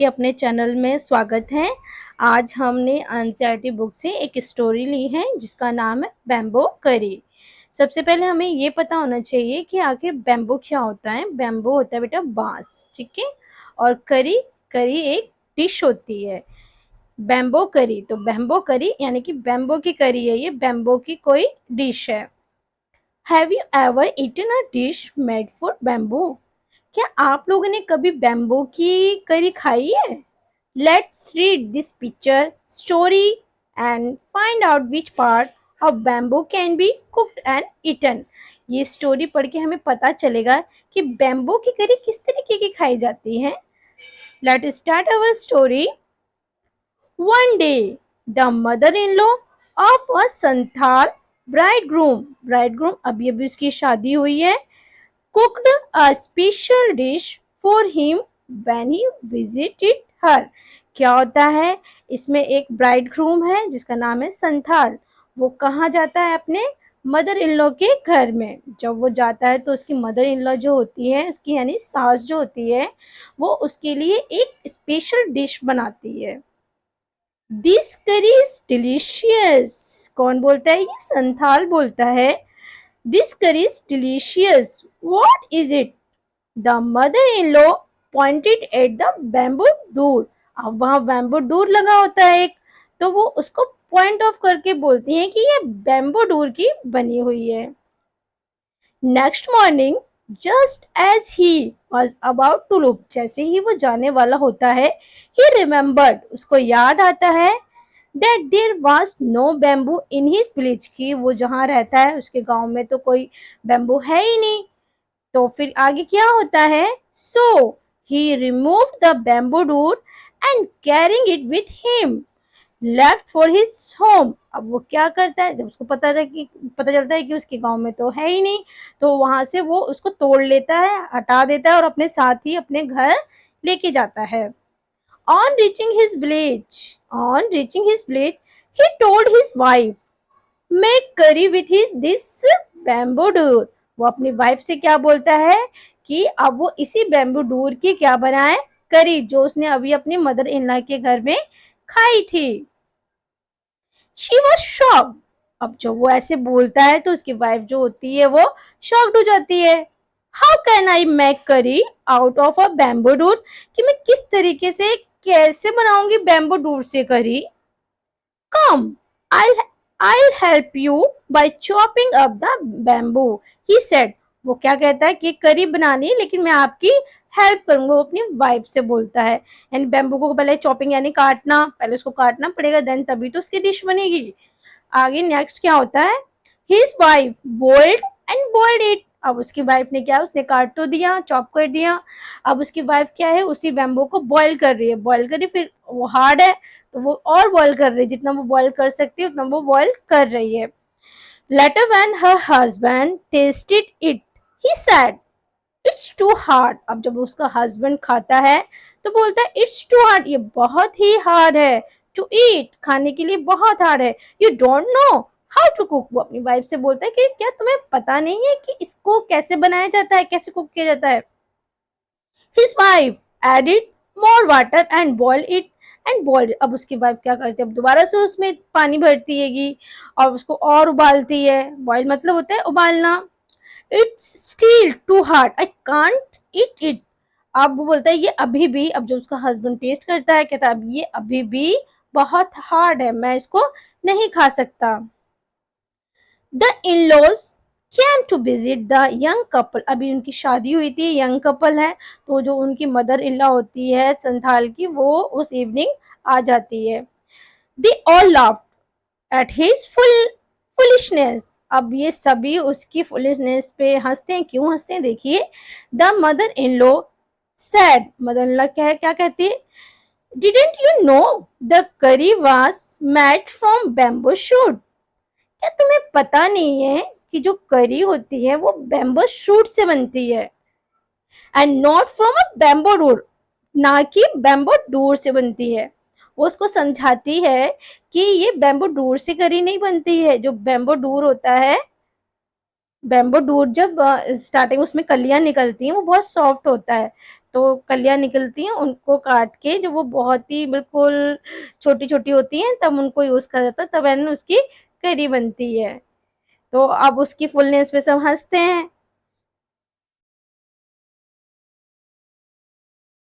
अपने चैनल में स्वागत है। आज हमने एनसीईआरटी बुक से एक स्टोरी ली है जिसका नाम है बैम्बू करी। सबसे पहले हमें ये पता होना चाहिए कि आखिर बैम्बू क्या होता है। बैम्बू होता है बेटा बांस, ठीक है। और करी करी एक डिश होती है, बैम्बो करी। तो बैम्बो करी यानी कि बैम्बो की करी है, ये बैम्बो की कोई डिश है। Have you ever eaten a dish made for bamboo? क्या आप लोगों ने कभी बैम्बू की करी खाई है? Let's read this picture story and find out which part of bamboo can be cooked and eaten. ये स्टोरी पढ़ के हमें पता चलेगा कि बैम्बू की करी किस तरीके की खाई जाती है। Let's start our story. One day, the mother-in-law of a Santhal bridegroom अभी अभी उसकी शादी हुई है, cooked a special dish for him when he visited her. क्या होता है, इसमें एक ब्राइड ग्रूम है जिसका नाम है संथाल। वो कहाँ जाता है? अपने मदर इन लॉ के घर में। जब वो जाता है तो उसकी मदर इन लॉ जो होती है, उसकी यानी सास जो होती है, वो उसके लिए एक स्पेशल डिश बनाती है। दिस करी इज डिलीशियस। कौन बोलता है? ये संथाल बोलता है। दिस करी is delicious, what is it? The mother-in-law pointed at the bamboo door. अब वहां बैम्बू डोर लगा होता है एक, तो वो उसको पॉइंट ऑफ करके बोलती हैं कि ये बैम्बू डोर की बनी हुई है। Next morning just as he was about to look, जैसे ही वो जाने वाला होता है, ही रिमेम्बर्ड, उसको याद आता है, that there was no bamboo in his village, की वो जहाँ रहता है उसके गांव में तो कोई बैम्बू है ही नहीं। तो फिर आगे क्या होता है? So he removed the bamboo door and carrying it with him left for his home. अब वो क्या करता है, जब उसको पता चलता है कि उसके गांव में तो है ही नहीं, तो वहां से वो उसको तोड़ लेता है, हटा देता है और अपने साथ ही अपने घर लेके जाता है। On reaching his village he told his wife make curry with his this bamboo door. वो अपनी वाइफ से क्या बोलता है कि अब वो इसी बैम्बू डूर की क्या बनाए? करी, जो उसने अभी अपनी मदर इन लॉ के घर में खाई थी। She was shocked. अब जब वो ऐसे बोलता है तो उसकी वाइफ जो होती है वो शॉक्ड हो जाती है। हाउ कैन आई मेक करी out of a bamboo door? कि मैं किस तरीके से, कैसे बनाऊंगी बैम्बू डूर से करी? कम, I'll I'll help you by chopping up the bamboo, he said. वो क्या कहता है कि करी बनानी है लेकिन मैं आपकी हेल्प करूंगा, वो अपनी वाइफ से बोलता है। यानी बैम्बू को पहले चॉपिंग यानी काटना, पहले उसको काटना पड़ेगा, देन तभी तो उसकी डिश बनेगी। आगे नेक्स्ट क्या होता है? His wife boiled and boiled it. अब उसकी वाइफ ने क्या, उसने काट तो दिया, चॉप कर दिया। अब उसकी वाइफ क्या है, उसी बैम्बू को बॉईल कर रही है। बॉईल कर रही, फिर वो हार्ड है तो वो और बॉईल कर रही है, जितना वो बॉईल कर सकती है उतना वो बॉईल कर रही है। Later when her husband tasted it he said it's too hard. अब जब उसका हस्बैंड खाता है तो बोलता है इट्स टू हार्ड, ये बहुत ही हार्ड है। टू ईट, खाने के लिए बहुत हार्ड है। You don't know how to cook. वो अपनी वाइफ से बोलता है कि क्या तुम्हें पता नहीं है कि इसको कैसे बनाया जाता है, कैसे कुक किया जाता है? His wife added more water and boil it and boiled. अब उसकी वाइफ क्या करती है, अब दोबारा से उसमें पानी भरती हैगी और उसको और उबालती है। बॉइल मतलब होता है उबालना। It's still too hard, I can't eat it. अब वो बोलता है ये अभी भी, अब जो उसका हस्बैंड टेस्ट करता है कहता है अब ये अभी भी बहुत हार्ड है, मैं इसको नहीं खा सकता। The in laws came to visit the young couple. अभी उनकी शादी हुई थी, यंग कपल है, तो जो उनकी मदर इन लॉ होती है संथाल की, वो उस इवनिंग आ जाती है। They all laughed at his foolishness. अब ये सभी उसकी फुलिशनेस पे हंसते हैं। क्यों हंसते हैं देखिए। The mother in law sad, mother in law क्या कहती है? डिडेंट यू नो द करी was made from bamboo shoot? क्या तुम्हें पता नहीं है कि जो करी होती है वो बैम्बू शूट से बनती है, and not from a bamboo door, ना कि बैम्बू डोर से बनती है। वो उसको समझाती है कि ये बैम्बू डोर से करी नहीं बनती है। जो बैम्बू डोर होता है बैम्बू डूर जब स्टार्टिंग उसमें कलियां निकलती हैं वो बहुत सॉफ्ट होता है, तो कलियां निकलती हैं उनको काट के जब वो बहुत ही बिल्कुल छोटी छोटी होती हैं तब उनको यूज करा जाता है, तब उसकी करी बनती है। तो अब उसकी फुलनेस पे सब हंसते हैं